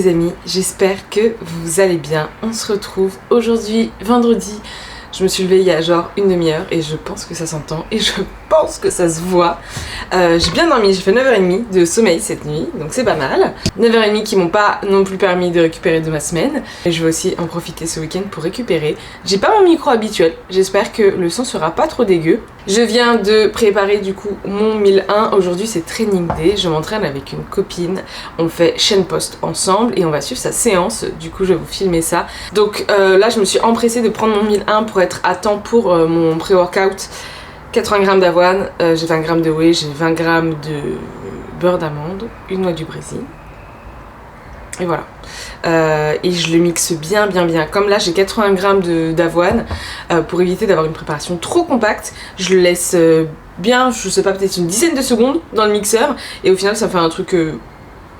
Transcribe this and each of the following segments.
les amis, j'espère que vous allez bien. On se retrouve aujourd'hui, vendredi. Je me suis levée il y a genre une demi-heure et je pense que ça s'entend et je pense que ça se voit. J'ai bien dormi, j'ai fait 9h30 de sommeil cette nuit, donc c'est pas mal. 9h30 qui m'ont pas non plus permis de récupérer de ma semaine. Et je vais aussi en profiter ce week-end pour récupérer. J'ai pas mon micro habituel, j'espère que le son sera pas trop dégueu. Je viens de préparer du coup mon 1001. Aujourd'hui c'est training day, je m'entraîne avec une copine. On fait chaîne post ensemble et on va suivre sa séance. Du coup je vais vous filmer ça. Donc là je me suis empressée de prendre mon 1001 pour être à temps pour mon pré-workout. 80 g d'avoine, j'ai 20 g de whey, j'ai 20 g de beurre d'amande, une noix du Brésil. Et voilà. Et je le mixe bien. Comme là j'ai 80 g d'avoine, pour éviter d'avoir une préparation trop compacte, je le laisse bien, je sais pas, peut-être une dizaine de secondes dans le mixeur. Et au final ça fait un truc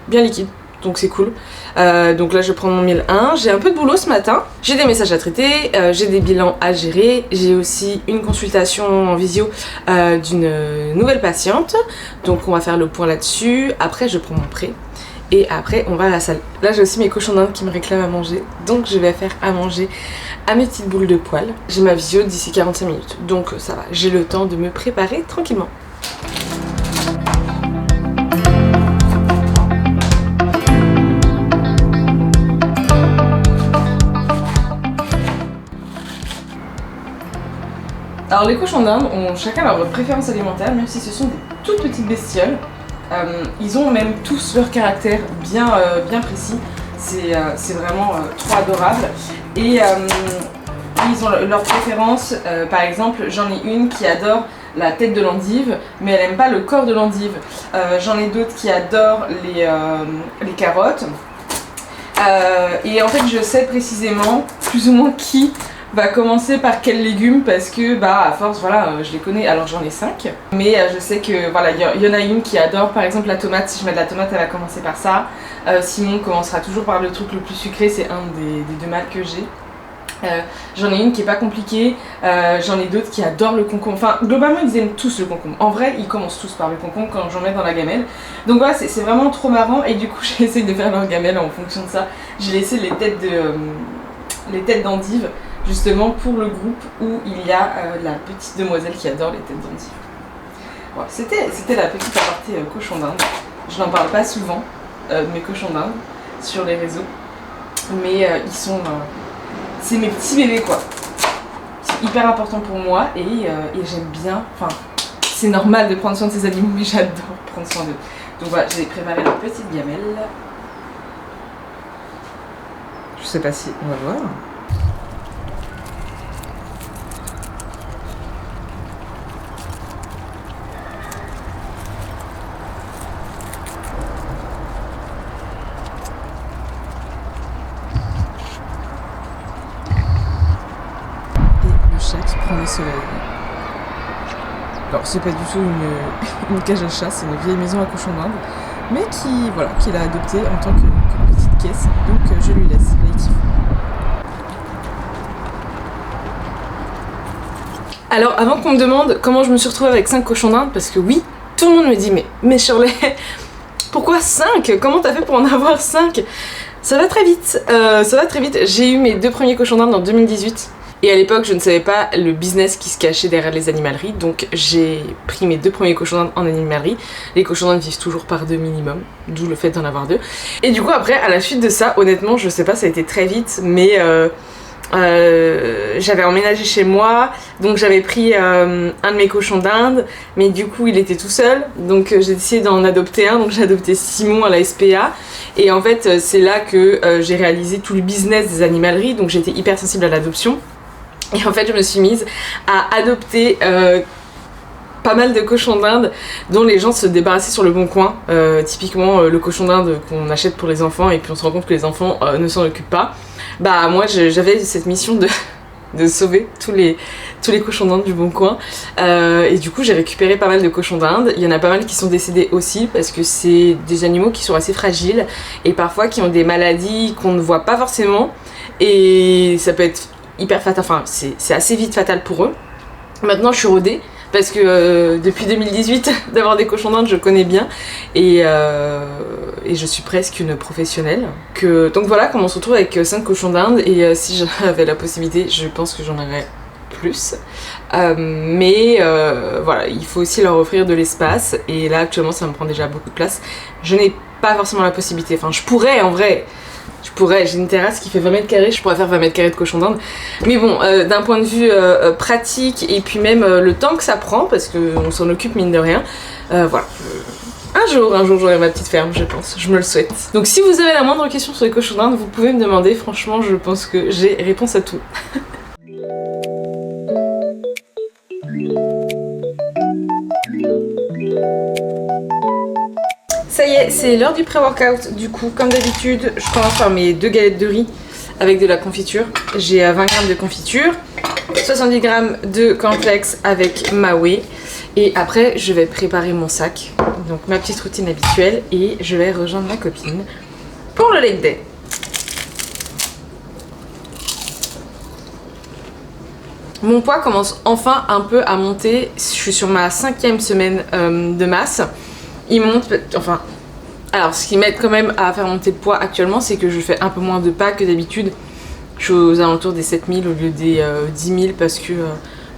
bien liquide. Donc c'est cool. Donc là je prends mon 1001, j'ai un peu de boulot ce matin, j'ai des messages à traiter, j'ai des bilans à gérer, j'ai aussi une consultation en visio d'une nouvelle patiente, donc on va faire le point là-dessus. Après je prends mon prêt et après on va à la salle. Là j'ai aussi mes cochons d'Inde qui me réclament à manger, donc je vais faire à manger à mes petites boules de poil. J'ai ma visio d'ici 45 minutes, donc ça va, j'ai le temps de me préparer tranquillement. Alors les cochons d'Inde ont chacun leur préférence alimentaire, même si ce sont des toutes petites bestioles. Ils ont même tous leur caractère bien précis. C'est vraiment trop adorable. Et ils ont leur préférence. Par exemple, j'en ai une qui adore la tête de l'endive, mais elle n'aime pas le corps de l'endive. J'en ai d'autres qui adorent les carottes. Et en fait, je sais précisément plus ou moins qui va commencer par quels légumes, parce que bah à force voilà je les connais. Alors j'en ai 5, mais je sais que voilà il y en a une qui adore par exemple la tomate. Si je mets de la tomate elle va commencer par ça. Simon commencera toujours par le truc le plus sucré, c'est un des deux mâles que j'ai. J'en ai une qui est pas compliquée, j'en ai d'autres qui adorent le concombre. Enfin globalement ils aiment tous le concombre. En vrai ils commencent tous par le concombre quand j'en mets dans la gamelle. Donc voilà c'est vraiment trop marrant. Et du coup j'ai essayé de faire leur gamelle en fonction de ça. J'ai laissé les têtes d'endive justement pour le groupe où il y a la petite demoiselle qui adore les têtes d'endive. Voilà, c'était la petite aparté cochon d'Inde. Je n'en parle pas souvent de mes cochons d'Inde sur les réseaux, mais ils sont c'est mes petits bébés quoi. C'est hyper important pour moi et j'aime bien, enfin c'est normal de prendre soin de ces animaux, mais j'adore prendre soin d'eux. Donc voilà, j'ai préparé leur petite gamelle. Je sais pas si on va voir. Qui prend le soleil. Alors c'est pas du tout une cage à chat, c'est une vieille maison à cochons d'Inde, mais qu'il a adoptée en tant que petite caisse, donc je lui laisse, là il kiffe. Alors avant qu'on me demande comment je me suis retrouvée avec 5 cochons d'Inde, parce que oui, tout le monde me dit mais Shirley, pourquoi 5 ? Comment t'as fait pour en avoir 5 ? Ça va très vite, j'ai eu mes 2 premiers cochons d'Inde en 2018. Et à l'époque, je ne savais pas le business qui se cachait derrière les animaleries, donc j'ai pris mes 2 premiers cochons d'Inde en animalerie. Les cochons d'Inde vivent toujours par 2 minimum, d'où le fait d'en avoir 2. Et du coup, après, à la suite de ça, honnêtement, je sais pas, ça a été très vite, mais j'avais emménagé chez moi, donc j'avais pris un de mes cochons d'Inde, mais du coup, il était tout seul, donc j'ai décidé d'en adopter un, donc j'ai adopté Simon à la SPA. Et en fait, c'est là que j'ai réalisé tout le business des animaleries, donc j'étais hyper sensible à l'adoption. Et en fait je me suis mise à adopter pas mal de cochons d'Inde dont les gens se débarrassaient sur le bon coin. Typiquement le cochon d'Inde qu'on achète pour les enfants et puis on se rend compte que les enfants ne s'en occupent pas. Bah moi j'avais cette mission de sauver tous les cochons d'Inde du bon coin. Et du coup j'ai récupéré pas mal de cochons d'Inde. Il y en a pas mal qui sont décédés aussi parce que c'est des animaux qui sont assez fragiles et parfois qui ont des maladies qu'on ne voit pas forcément. Et ça peut être hyper fatal, enfin c'est assez vite fatal pour eux. Maintenant je suis rodée parce que depuis 2018 d'avoir des cochons d'Inde je connais bien et je suis presque une professionnelle. Donc voilà comment on se retrouve avec 5 cochons d'Inde et si j'avais la possibilité, je pense que j'en aurais plus. Mais voilà, il faut aussi leur offrir de l'espace et là actuellement ça me prend déjà beaucoup de place. Je n'ai pas forcément la possibilité, enfin je pourrais en vrai. J'ai une terrasse qui fait 20 mètres carrés, je pourrais faire 20 mètres carrés de cochon d'Inde. Mais bon, d'un point de vue pratique et puis même le temps que ça prend, parce qu'on s'en occupe mine de rien, voilà. Un jour j'aurai ma petite ferme, je pense, je me le souhaite. Donc si vous avez la moindre question sur les cochons d'Inde, vous pouvez me demander, franchement je pense que j'ai réponse à tout. Ça y est, c'est l'heure du pré-workout. Du coup, comme d'habitude, je commence par mes 2 galettes de riz avec de la confiture. J'ai 20 g de confiture, 70 g de cornflakes avec ma whey. Et après, je vais préparer mon sac, donc ma petite routine habituelle, et je vais rejoindre ma copine pour le leg day. Mon poids commence enfin un peu à monter. Je suis sur ma 5e semaine de masse. Il monte, enfin, alors ce qui m'aide quand même à faire monter le poids actuellement, c'est que je fais un peu moins de pas que d'habitude. Je suis aux alentours des 7000 au lieu des 10 000 parce que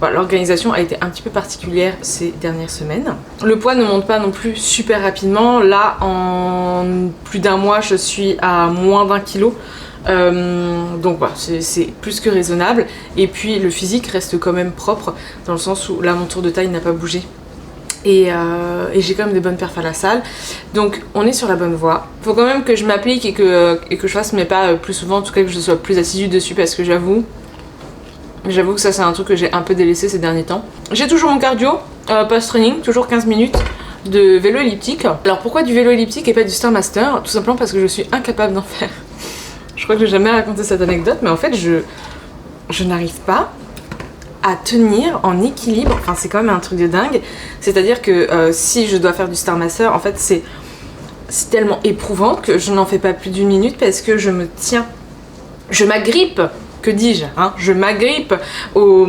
voilà, l'organisation a été un petit peu particulière ces dernières semaines. Le poids ne monte pas non plus super rapidement. Là, en plus d'un mois, je suis à moins d'1 kilo. Donc voilà, c'est plus que raisonnable. Et puis le physique reste quand même propre dans le sens où là, mon tour de taille n'a pas bougé. Et j'ai quand même des bonnes perfs à la salle, donc on est sur la bonne voie. Faut quand même que je m'applique et que je fasse mes pas plus souvent, en tout cas que je sois plus assidue dessus, parce que j'avoue que ça c'est un truc que j'ai un peu délaissé ces derniers temps. J'ai toujours mon cardio post-training, toujours 15 minutes de vélo elliptique. Alors pourquoi du vélo elliptique et pas du Stairmaster? Tout simplement parce que je suis incapable d'en faire. Je crois que j'ai jamais raconté cette anecdote, mais en fait je n'arrive pas à tenir en équilibre, enfin c'est quand même un truc de dingue, c'est-à-dire que si je dois faire du Stairmaster, en fait c'est tellement éprouvant que je n'en fais pas plus d'1 minute parce que je me tiens, je m'agrippe, que dis-je, hein, je m'agrippe au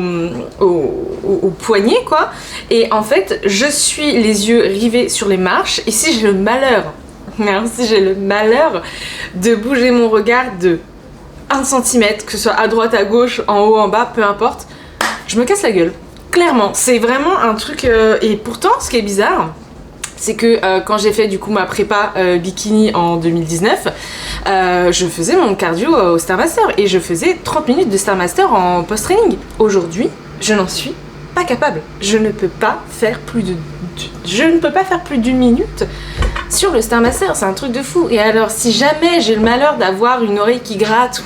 poignet quoi, et en fait je suis les yeux rivés sur les marches, et si j'ai le malheur, de bouger mon regard de 1 cm, que ce soit à droite, à gauche, en haut, en bas, peu importe, je me casse la gueule, clairement. C'est vraiment un truc... Et pourtant, ce qui est bizarre, c'est que quand j'ai fait du coup ma prépa bikini en 2019, je faisais mon cardio au Stairmaster et je faisais 30 minutes de Stairmaster en post-training. Aujourd'hui, je n'en suis pas capable. Je ne peux pas faire plus d'1 minute sur le Stairmaster, c'est un truc de fou. Et alors, si jamais j'ai le malheur d'avoir une oreille qui gratte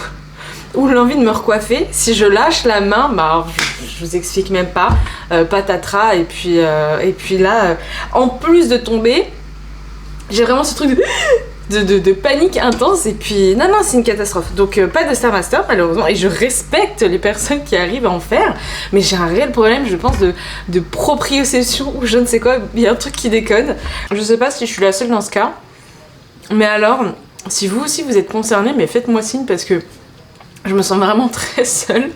ou l'envie de me recoiffer, si je lâche la main, bah alors, je vous explique même pas, patatras, et puis là, en plus de tomber, j'ai vraiment ce truc de panique intense, et puis non c'est une catastrophe. Donc pas de Stairmaster malheureusement, et je respecte les personnes qui arrivent à en faire, mais j'ai un réel problème, je pense, de proprioception ou je ne sais quoi, il y a un truc qui déconne. Je sais pas si je suis la seule dans ce cas, mais alors si vous aussi vous êtes concernés, mais faites-moi signe parce que je me sens vraiment très seule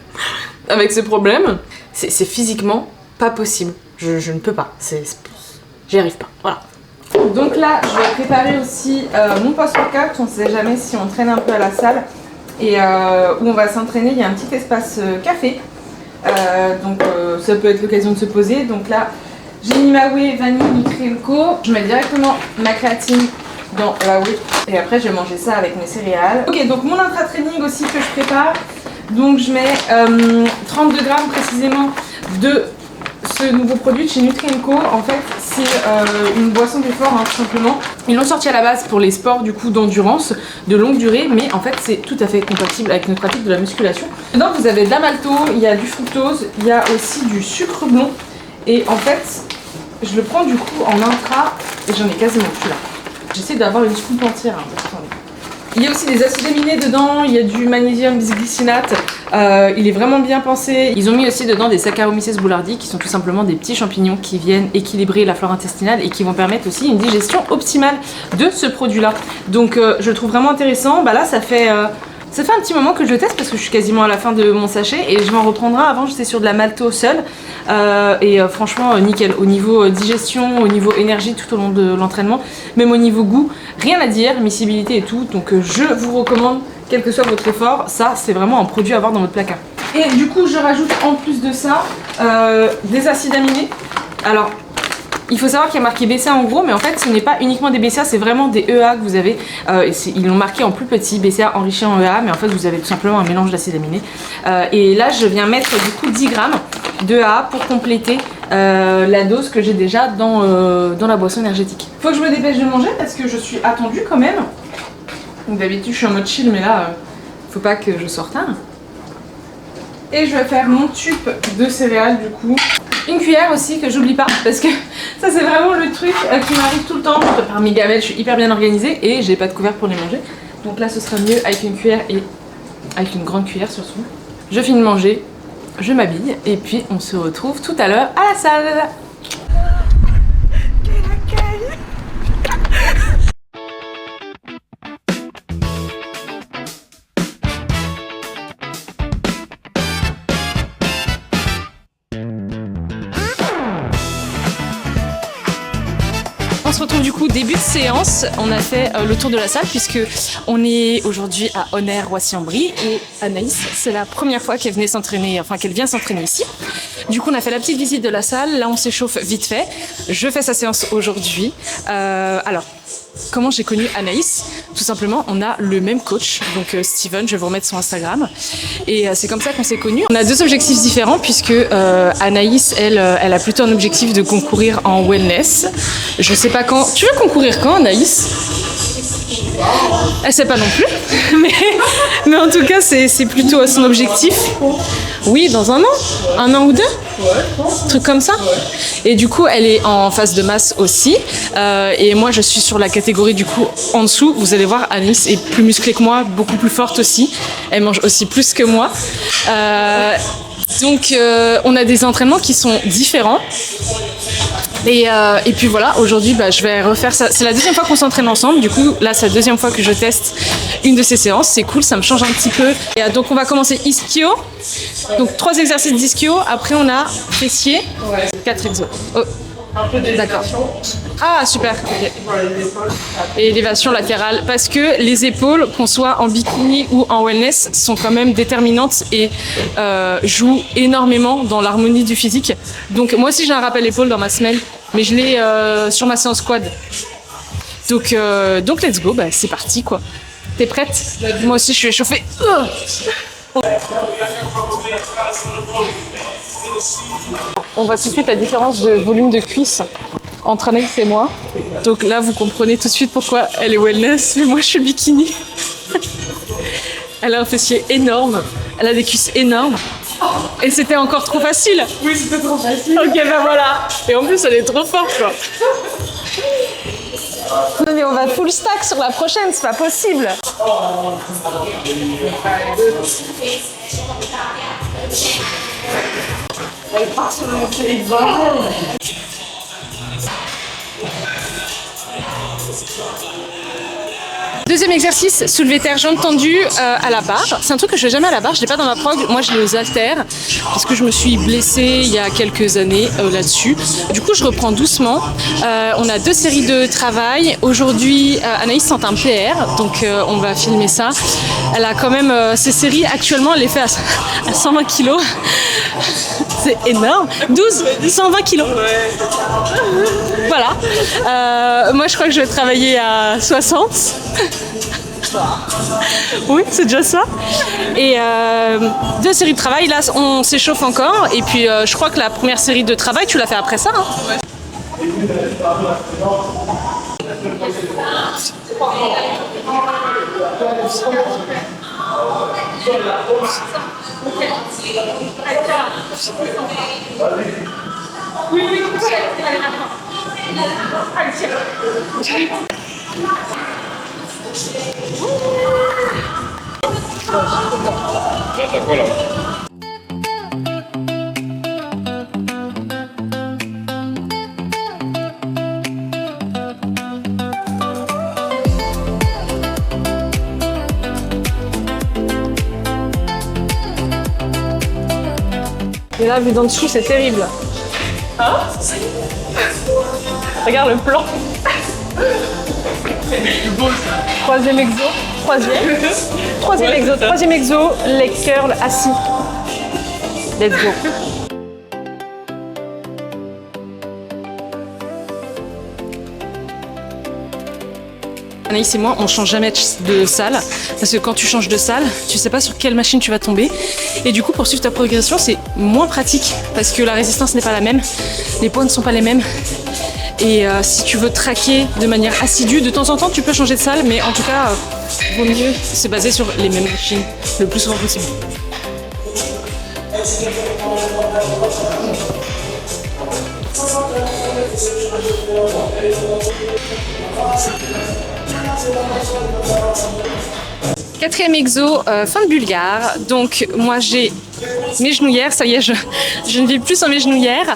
avec ce problème. C'est physiquement pas possible. Je ne peux pas. J'y arrive pas. Voilà. Donc là, je vais préparer aussi mon post-workout. On ne sait jamais si on traîne un peu à la salle. Et où on va s'entraîner, il y a un petit espace café. Donc ça peut être l'occasion de se poser. Donc là, j'ai mis ma whey vanille Nutri-Elco. Je mets directement ma créatine dans la whey et après je vais manger ça avec mes céréales. Ok, donc mon intra-training aussi que je prépare, donc je mets 32 grammes précisément de ce nouveau produit de chez Nutri-Elco. En fait c'est une boisson d'effort hein, tout simplement. Ils l'ont sorti à la base pour les sports du coup d'endurance de longue durée, mais en fait c'est tout à fait compatible avec notre pratique de la musculation. Dedans vous avez de la maltose, il y a du fructose, il y a aussi du sucre blond, et en fait je le prends du coup en intra et j'en ai quasiment plus là. J'essaie d'avoir une scoop entière. Hein, il y a aussi des acides aminés dedans, il y a du magnésium bisglycinate, il est vraiment bien pensé. Ils ont mis aussi dedans des Saccharomyces boulardii qui sont tout simplement des petits champignons qui viennent équilibrer la flore intestinale et qui vont permettre aussi une digestion optimale de ce produit là. Donc je le trouve vraiment intéressant. Bah là ça fait Ça fait un petit moment que je le teste parce que je suis quasiment à la fin de mon sachet et je vais en reprendre un. Avant j'étais sur de la malto seule franchement nickel au niveau digestion, au niveau énergie tout au long de l'entraînement, même au niveau goût, rien à dire, miscibilité et tout, donc je vous recommande quel que soit votre effort, ça c'est vraiment un produit à avoir dans votre placard. Et du coup je rajoute en plus de ça des acides aminés. Alors il faut savoir qu'il y a marqué BCA en gros, mais en fait ce n'est pas uniquement des BCA, c'est vraiment des EA que vous avez. Ils l'ont marqué en plus petit, BCA enrichi en EA, mais en fait vous avez tout simplement un mélange d'acides aminés. Et là je viens mettre du coup 10 grammes de EA pour compléter la dose que j'ai déjà dans la boisson énergétique. Faut que je me dépêche de manger parce que je suis attendue quand même. Donc d'habitude je suis en mode chill, mais là faut pas que je sorte tard. Et je vais faire mon tube de céréales du coup. Une cuillère aussi que j'oublie pas parce que ça c'est vraiment le truc qui m'arrive tout le temps. Je prépare mes gamelles, je suis hyper bien organisée et j'ai pas de couvert pour les manger. Donc là ce sera mieux avec une cuillère et avec une grande cuillère surtout. Je finis de manger, je m'habille et puis on se retrouve tout à l'heure à la salle. On se retrouve du coup début de séance, on a fait le tour de la salle puisque on est aujourd'hui à Onner-Roissy-en-Brie et Anaïs c'est la première fois qu'elle venait s'entraîner, enfin qu'elle vient s'entraîner ici. Du coup on a fait la petite visite de la salle, là on s'échauffe vite fait, je fais sa séance aujourd'hui. Alors comment j'ai connu Anaïs? Tout simplement, on a le même coach, donc Steven, je vais vous remettre son Instagram. Et c'est comme ça qu'on s'est connus. On a deux objectifs différents puisque Anaïs, elle a plutôt un objectif de concourir en wellness. Je sais pas quand. Tu veux concourir quand, Anaïs? Elle sait pas non plus, mais en tout cas, c'est plutôt son objectif. Oui, dans un an ou deux, un truc comme ça. Et du coup, elle est en phase de masse aussi. Et moi, je suis sur la catégorie du coup en dessous. Vous allez voir, Anaïs est plus musclée que moi, beaucoup plus forte aussi. Elle mange aussi plus que moi. Donc, on a des entraînements qui sont différents. Et puis voilà, aujourd'hui je vais refaire ça. C'est la deuxième fois qu'on s'entraîne ensemble. Du coup, là, c'est la deuxième fois que je teste une de ces séances. C'est cool, ça me change un petit peu. Et donc, on va commencer ischio. Donc, 3 exercices d'ischio. Après, on a fessier. 4 exos. Oh. D'accord. Ah, super. Okay. Et élévation latérale. Parce que les épaules, qu'on soit en bikini ou en wellness, sont quand même déterminantes et jouent énormément dans l'harmonie du physique. Donc, moi aussi, j'ai un rappel épaule dans ma semaine, mais je l'ai sur ma séance quad. Donc let's go. C'est parti, quoi. T'es prête? Moi aussi, je suis échauffée. On voit tout de suite la différence de volume de cuisse entre Anaïs et moi. Donc là, vous comprenez tout de suite pourquoi elle est wellness, mais moi je suis bikini. Elle a un fessier énorme, elle a des cuisses énormes. Et c'était encore trop facile. Oui, c'était trop facile. Ok, voilà. Et en plus, elle est trop forte, quoi. Non mais on va full stack sur la prochaine, c'est pas possible. Elle part sur le téléphone. Deuxième exercice, soulevé terre jambes tendues à la barre. C'est un truc que je fais jamais à la barre, je l'ai pas dans ma prog. Moi je l'ai aux haltères parce que je me suis blessée il y a quelques années là-dessus. Du coup je reprends doucement. On a 2 séries de travail. Aujourd'hui Anaïs sent un PR, donc on va filmer ça. Elle a quand même ces séries, actuellement elle les fait à 120 kg. C'est énorme. 120 kg. Voilà. Moi je crois que je vais travailler à 60. Oui, c'est déjà ça. Et 2 séries de travail, là on s'échauffe encore. Et puis je crois que la première série de travail, tu l'as fait après ça, hein. Voilà. Et là, vu d'en dessous, c'est terrible. Hein? Regarde le plan. Troisième exo. Troisième exo, les curls assis. Let's go. Anaïs et moi, on change jamais de salle parce que quand tu changes de salle, tu sais pas sur quelle machine tu vas tomber. Et du coup, pour suivre ta progression, c'est moins pratique parce que la résistance n'est pas la même, les poids ne sont pas les mêmes. Et si tu veux traquer de manière assidue, de temps en temps, tu peux changer de salle, mais en tout cas, vaut mieux se baser sur les mêmes machines le plus souvent possible. Quatrième exo, fin de bulgare. Donc moi j'ai mes genouillères, ça y est, je ne vis plus sans mes genouillères.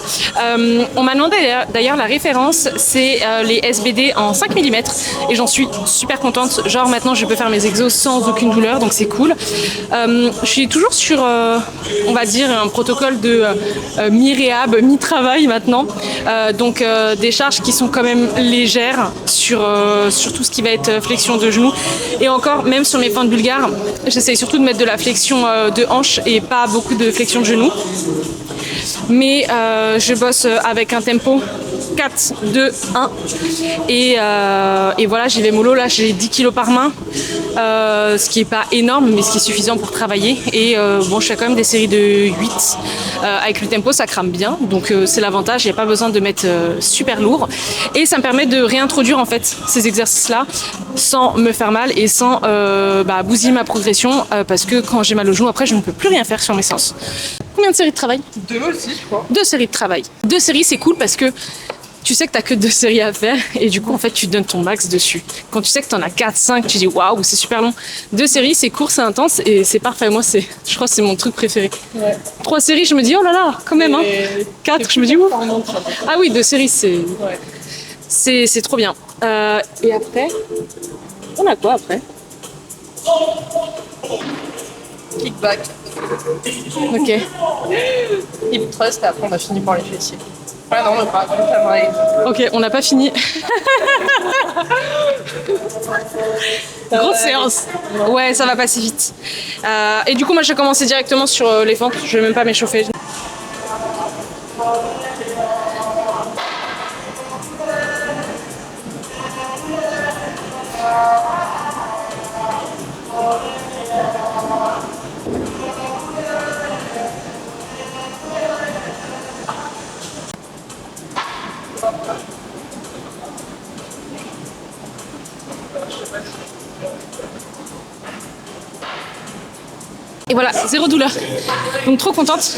On m'a demandé d'ailleurs la référence, c'est les SBD en 5 mm et j'en suis super contente. Genre maintenant je peux faire mes exos sans aucune douleur, donc c'est cool. Je suis toujours sur, on va dire, un protocole de mi-réhab, mi-travail maintenant. Donc des charges qui sont quand même légères sur tout ce qui va être flexion de genoux. Et encore, même sur mes fins de bulgare, j'essaye surtout de mettre de la flexion de hanche et pas beaucoup de flexion de genoux. Mais je bosse avec un tempo 4, 2, 1 et voilà, j'y vais mollo. Là j'ai 10 kg par main, ce qui est pas énorme mais ce qui est suffisant pour travailler. Et bon, je fais quand même des séries de 8 avec le tempo, ça crame bien, donc c'est l'avantage, il n'y a pas besoin de mettre super lourd et ça me permet de réintroduire en fait ces exercices là sans me faire mal et sans bousiller ma progression parce que quand j'ai mal au genou après je ne peux plus rien faire sur mes séances. Combien de séries de travail? 2 aussi, je crois. 2 séries de travail. 2 séries, c'est cool parce que tu sais que t'as que 2 séries à faire et du coup, en fait, tu donnes ton max dessus. Quand tu sais que t'en as 4, 5, tu dis waouh, c'est super long. 2 séries, c'est court, c'est intense et c'est parfait. Moi, je crois que c'est mon truc préféré. Ouais. 3 séries, je me dis oh là là, quand même. Hein. 4, je me dis ouf. Ah oui, 2 séries, c'est trop bien. Et après, on a quoi après? Kickback. Ok. Hip thrust et après on a fini par les fessiers. Ouais, non, on n'a pas pareil. Ok, on n'a pas fini. Grosse séance. Ouais, ça va passer vite. Et du coup, moi, j'ai commencé directement sur les fentes. Je vais même pas m'échauffer. Et voilà, 0 douleur. Donc trop contente.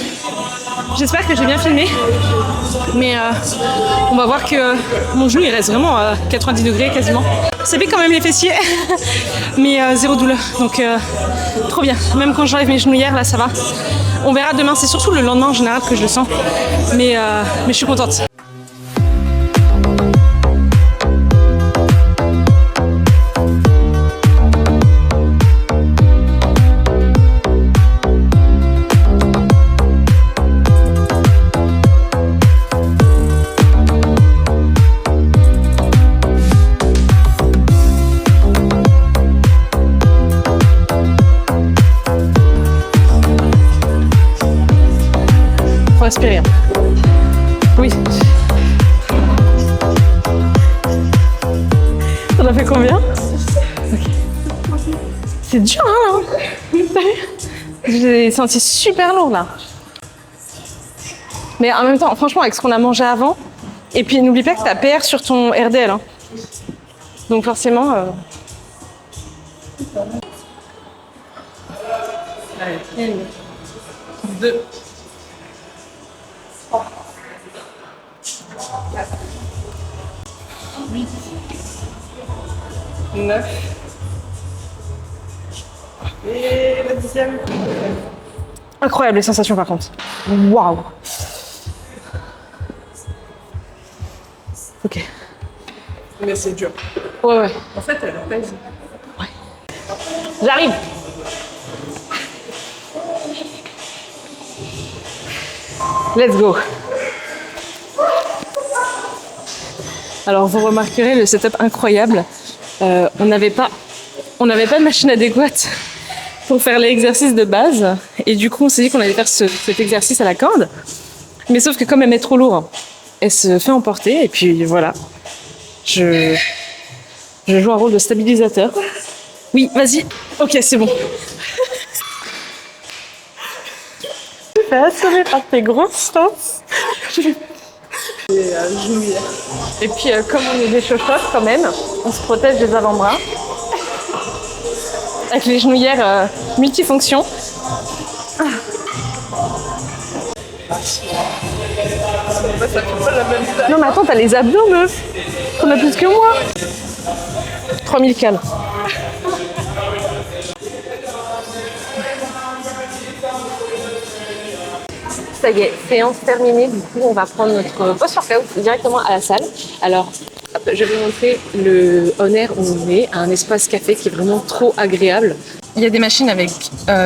J'espère que j'ai bien filmé. Mais on va voir que mon genou il reste vraiment à 90 degrés quasiment. Ça pique quand même les fessiers. Mais 0 douleur. Donc trop bien. Même quand j'enlève mes genouillères, là ça va. On verra demain. C'est surtout le lendemain en général que je le sens. Mais je suis contente. Respirer. Oui. On a fait combien? Okay. C'est dur, hein, là. J'ai senti super lourd, là. Mais en même temps, franchement, avec ce qu'on a mangé avant, et puis n'oublie pas que t'as PR sur ton RDL. Hein. Donc forcément... Allez, 1, 2. 8, 9 et la 10e. Incroyable les sensations par contre. Waouh. Ok. Mais c'est dur. Ouais. En fait, elle pèse. Ouais. J'arrive. Let's go. Alors vous remarquerez le setup incroyable. On n'avait pas de machine adéquate pour faire l'exercice de base. Et du coup, on s'est dit qu'on allait faire cet exercice à la corde. Mais sauf que comme elle est trop lourde, elle se fait emporter. Et puis voilà, je joue un rôle de stabilisateur. Oui, vas-y. Ok, c'est bon. Tu fais assurer par tes grosses chances. Et puis comme on est des chochottes quand même, on se protège des avant-bras. Avec les genouillères multifonctions. Non mais attends, t'as les abdos meuf. T'en as plus que moi. 3000 cales. Ça y est, séance terminée. Du coup, on va prendre notre post-workout directement à la salle. Alors, je vais vous montrer le Honor où on est, un espace café qui est vraiment trop agréable. Il y a des machines avec,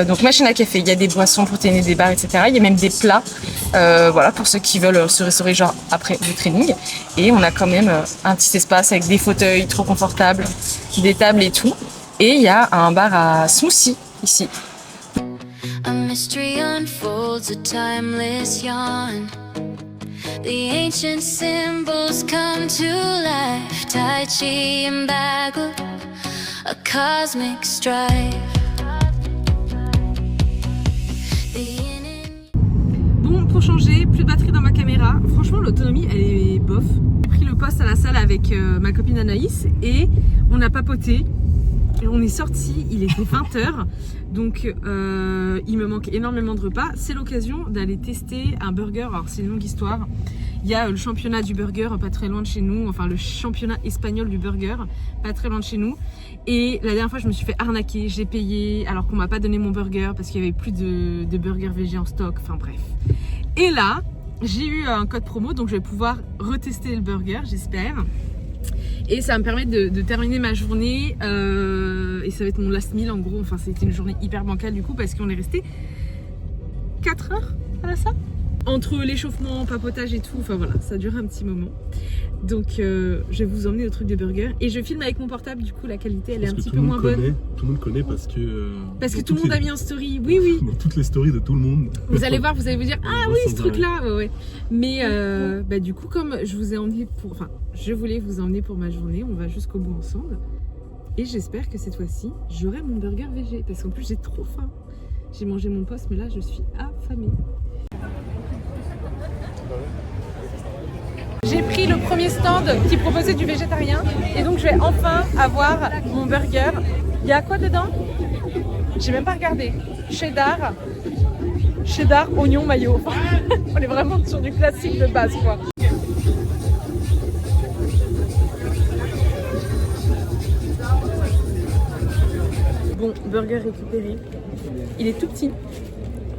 donc machine à café, il y a des boissons protéinées, des bars, etc. Il y a même des plats, voilà, pour ceux qui veulent se restaurer genre après le training. Et on a quand même un petit espace avec des fauteuils trop confortables, des tables et tout. Et il y a un bar à smoothie ici. A mystery unfolds, a timeless yarn. The ancient symbols come to life. Tai Chi and Bagel, a cosmic strife. Bon, pour changer, plus de batterie dans ma caméra. Franchement, l'autonomie, elle est bof. J'ai pris le poste à la salle avec ma copine Anaïs et on a papoté. On est sorti, il était 20h, donc il me manque énormément de repas. C'est l'occasion d'aller tester un burger. Alors c'est une longue histoire. Il y a le championnat du burger pas très loin de chez nous, enfin le championnat espagnol du burger pas très loin de chez nous. Et la dernière fois je me suis fait arnaquer, j'ai payé alors qu'on m'a pas donné mon burger parce qu'il y avait plus de burgers végé en stock, enfin bref. Et là, j'ai eu un code promo, donc je vais pouvoir retester le burger, j'espère. Et ça va me permettre de terminer ma journée et ça va être mon last meal en gros. Enfin c'était une journée hyper bancale du coup parce qu'on est resté 4 heures à la salle. Entre l'échauffement, papotage et tout, enfin voilà, ça dure un petit moment. Donc je vais vous emmener au truc de burger. Et je filme avec mon portable, du coup la qualité elle est un petit peu moins bonne. Tout le monde connaît parce que tout le monde a mis en story, oui. Dans toutes les stories de tout le monde. Vous allez voir, vous allez vous dire, ah oui ce truc là, ouais. Mais du coup comme je vous ai emmené pour, enfin je voulais vous emmener pour ma journée, on va jusqu'au bout ensemble. Et j'espère que cette fois-ci, j'aurai mon burger végé. Parce qu'en plus j'ai trop faim. J'ai mangé mon poste mais là je suis affamée. J'ai pris le premier stand qui proposait du végétarien et donc je vais enfin avoir mon burger. Il y a quoi dedans? J'ai même pas regardé. Cheddar, oignon, mayo. On est vraiment sur du classique de base quoi. Bon, burger récupéré. Il est tout petit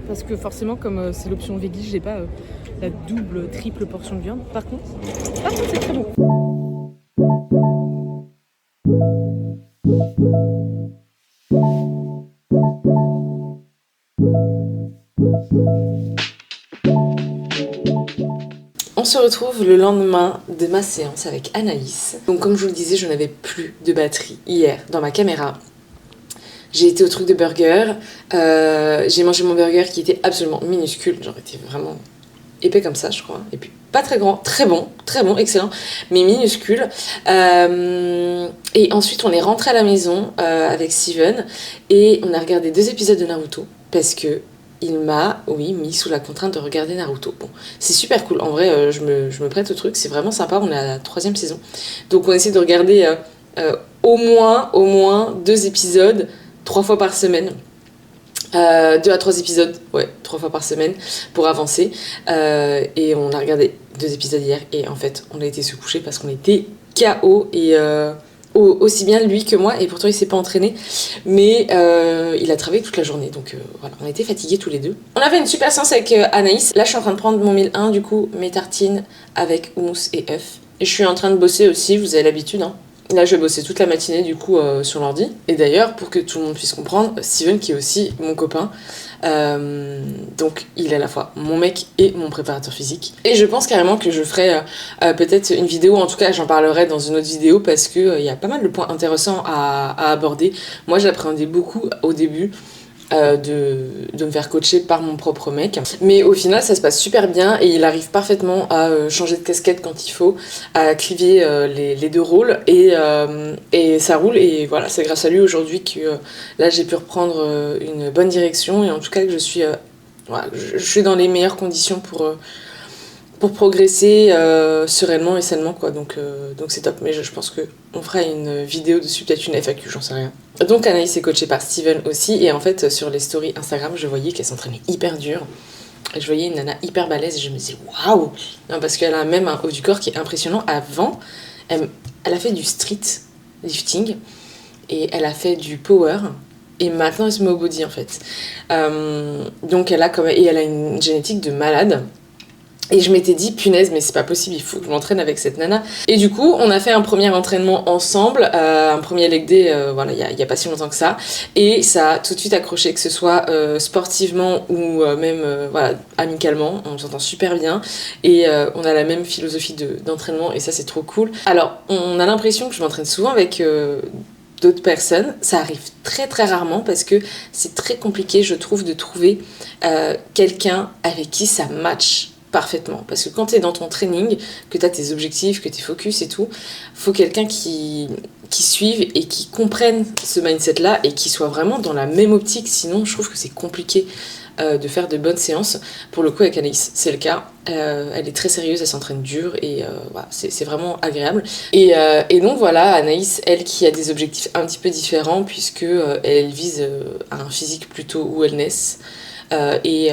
parce que forcément comme c'est l'option veggie, j'ai pas la double, triple portion de viande. Par contre, c'est très bon. On se retrouve le lendemain de ma séance avec Anaïs. Donc comme je vous le disais, je n'avais plus de batterie hier dans ma caméra. J'ai été au truc de burger. J'ai mangé mon burger qui était absolument minuscule. Genre, était vraiment épais comme ça, je crois. Et puis, pas très grand. Très bon, excellent. Mais minuscule. Et ensuite, on est rentré à la maison avec Steven. Et on a regardé 2 épisodes de Naruto. Parce que il m'a, mis sous la contrainte de regarder Naruto. Bon, c'est super cool. En vrai, je me prête au truc. C'est vraiment sympa. On est à la 3e saison. Donc, on essaie de regarder au moins 2 épisodes 3 fois par semaine. 2 à 3 épisodes, 3 fois par semaine pour avancer. Et on a regardé 2 épisodes hier et en fait, on a été se coucher parce qu'on était KO et aussi bien lui que moi. Et pourtant, il s'est pas entraîné, mais il a travaillé toute la journée. Donc voilà, on a été fatigués tous les deux. On avait une super séance avec Anaïs. Là, je suis en train de prendre mon 1001, du coup, mes tartines avec houmous et œufs. Et je suis en train de bosser aussi, vous avez l'habitude, hein. là je vais bosser toute la matinée du coup sur l'ordi. Et d'ailleurs, pour que tout le monde puisse comprendre, Steven qui est aussi mon copain, donc il est à la fois mon mec et mon préparateur physique. Et je pense carrément que je ferai peut-être une vidéo, en tout cas j'en parlerai dans une autre vidéo parce que il y a pas mal de points intéressants à aborder. Moi j'appréhendais beaucoup au début de me faire coacher par mon propre mec, mais au final ça se passe super bien et il arrive parfaitement à changer de casquette quand il faut, à cliver les deux rôles et ça roule. Et voilà, c'est grâce à lui aujourd'hui que là j'ai pu reprendre une bonne direction et en tout cas que je suis voilà, je suis dans les meilleures conditions pour progresser sereinement et sainement quoi, donc c'est top. Mais je pense qu'on fera une vidéo dessus, peut-être une FAQ, j'en sais rien. Donc Anaïs est coachée par Steven aussi, et en fait sur les stories Instagram je voyais qu'elle s'entraînait hyper dur. Et je voyais une nana hyper balèze et je me disais waouh, parce qu'elle a même un haut du corps qui est impressionnant. Avant elle a fait du street lifting et elle a fait du power. Et maintenant elle se met au body en fait. Donc elle a une génétique de malade. Et je m'étais dit, punaise, mais c'est pas possible, il faut que je m'entraîne avec cette nana. Et du coup, on a fait un premier entraînement ensemble, un premier leg day, voilà, il y a pas si longtemps que ça. Et ça a tout de suite accroché, que ce soit sportivement ou même voilà, amicalement. On s'entend super bien. Et on a la même philosophie d'entraînement, et ça, c'est trop cool. Alors, on a l'impression que je m'entraîne souvent avec d'autres personnes. Ça arrive très très rarement parce que c'est très compliqué, je trouve, de trouver quelqu'un avec qui ça match parfaitement, parce que quand t'es dans ton training, que t'as tes objectifs, que t'es focus et tout, faut quelqu'un qui suive et qui comprenne ce mindset là et qui soit vraiment dans la même optique, sinon je trouve que c'est compliqué de faire de bonnes séances. Pour le coup avec Anaïs c'est le cas, elle est très sérieuse, elle s'entraîne dur et voilà, c'est vraiment agréable et donc voilà, Anaïs elle qui a des objectifs un petit peu différents puisque elle vise un physique plutôt wellness et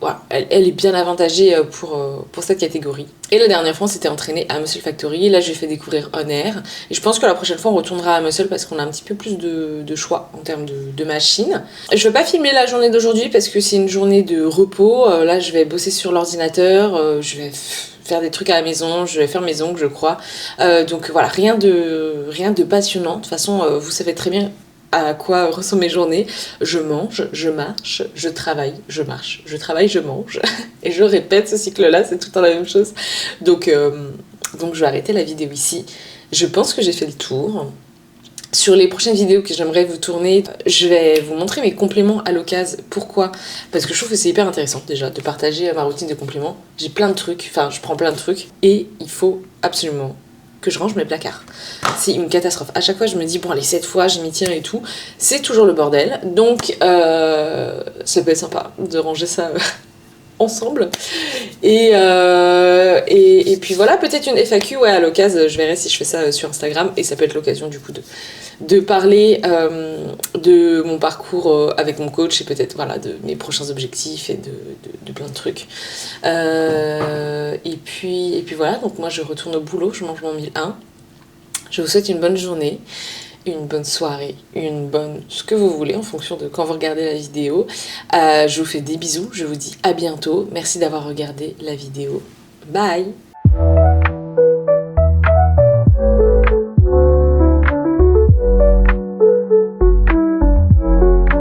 voilà, elle est bien avantagée pour cette catégorie. Et la dernière fois, on s'était entraîné à Muscle Factory. Là, j'ai fait découvrir On Air. Et je pense que la prochaine fois, on retournera à Muscle parce qu'on a un petit peu plus de choix en termes de machines. Je ne vais pas filmer la journée d'aujourd'hui parce que c'est une journée de repos. Là, je vais bosser sur l'ordinateur. Je vais faire des trucs à la maison. Je vais faire mes ongles, je crois. Donc voilà, rien de passionnant. De toute façon, vous savez très bien à quoi ressemblent mes journées. Je mange, je marche, je travaille, je marche, je travaille, je mange. Et je répète ce cycle-là, c'est tout le temps la même chose. Donc je vais arrêter la vidéo ici. Je pense que j'ai fait le tour. Sur les prochaines vidéos que j'aimerais vous tourner, je vais vous montrer mes compléments à l'occasion. Pourquoi ? Parce que je trouve que c'est hyper intéressant déjà de partager ma routine de compléments. J'ai plein de trucs, enfin je prends plein de trucs et il faut absolument que je range mes placards. C'est une catastrophe. À chaque fois, je me dis, bon, allez, cette fois, je m'y tiens et tout. C'est toujours le bordel. Donc, ça peut être sympa de ranger ça ensemble. Et puis voilà, peut-être une FAQ, ouais, à l'occasion, je verrai si je fais ça sur Instagram. Et ça peut être l'occasion, du coup, de parler de mon parcours avec mon coach et peut-être, voilà, de mes prochains objectifs et de plein de trucs. Et puis voilà, donc moi je retourne au boulot, je mange mon 1001. Je vous souhaite une bonne journée, une bonne soirée, ce que vous voulez en fonction de quand vous regardez la vidéo. Je vous fais des bisous, je vous dis à bientôt. Merci d'avoir regardé la vidéo. Bye!